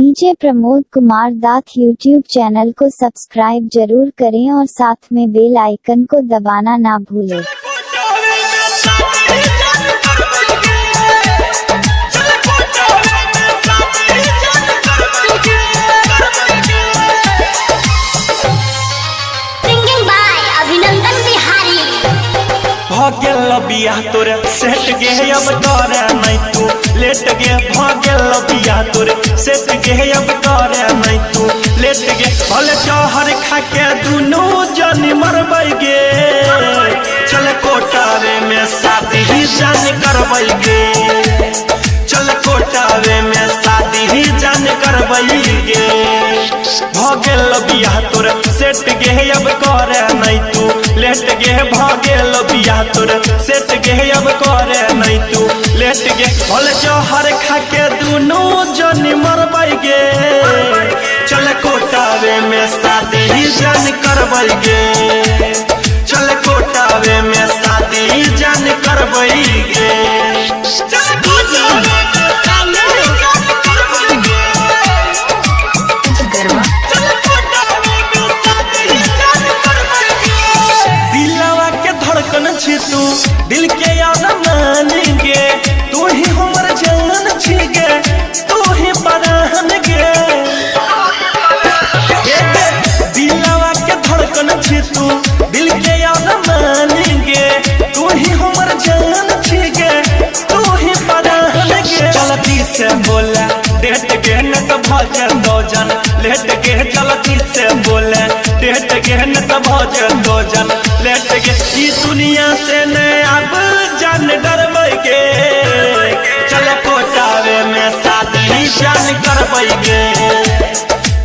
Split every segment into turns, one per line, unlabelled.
DJ Pramod Kumar Das YouTube channel को subscribe जरूर करें और साथ में बेल आइकन को दबाना ना भूलें।
भाग्य बिया तोरे सेट गे अब करे नहीं तू लेट गे भाग्य बिया तोरे सेट गे अब करे नहीं तू लेट गे भले जहर खा के दुनू जनी मरबै गे चल कोटावे में शादी ही जान करबै गे चल कोटावे में शादी ही जान करबै गे भाग्य बिया तोरे सेट गे अब करे नहीं तू लेट गे भाग्य बिया तोरे सेट गे अब करे नहीं तू लेट गे भले जहर खा के दुनू जनी मरबै गे चल कोटावे में शादी ही जान करबै गे चल कोटावे में शादी ही जान करबै गे तू दिल के याद मानेंगे तू ही हमर जान छीगे तू ही पराहन गे दिलवा के धड़कन छी तू दिल के याद मानेंगे तू ही हमर जान छीगे तू ही पराहन गे चलती से बोले डेट गे न तो भजे दो जन लेट गे चलती से बोले डेट गे न तो भजे दो जन लेट गे ई दुनिया से न अब जान डरबै गे चल कोटावे में शादी ही जान करबै गे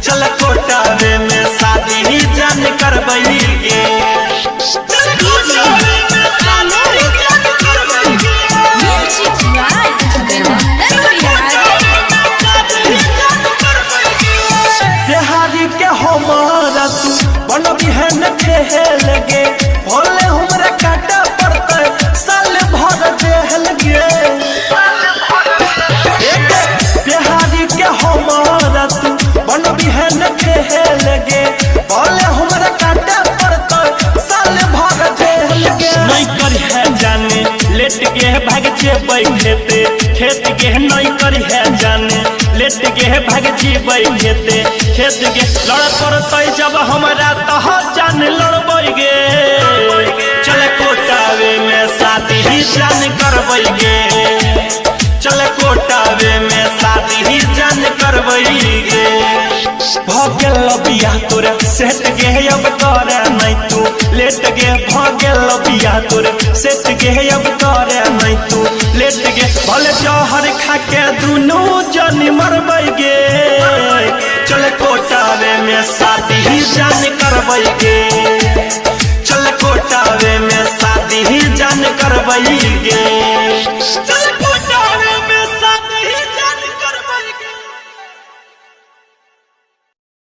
चल कोटावे में शादी ही जान करबै गे बिहारी के हमारा तू बनबी है न खेल गे भोले हमरा काटा पड़ते साल भर जेल गे बिहारी के हमारा तू बनबी है न खेल गे भोले हमरा काटा पड़ते साल भर जेल गे नहीं करी है जाने लेट गे भाग जेबै खेते खेत गे नहीं करी है जाने लेट गे भाग जेबै खेते खेत गे लड़ पड़ते जब हमरा तह जान लड़बै गे चल कोटावे में शादी ही जान करबै गे चल कोटावे में शादी ही जान करबै गे भाग्य बिया तोरे सेट गे अब करे नहीं तू लेट गे भाग्य बिया तोरे सेट गे अब करे नहीं तू लेट गे भले जहर खा के दुनू जनी मरबै गे चल कोटावे में शादी ही जान करबै गे चल कोटावे में शादी ही जान करबै गे।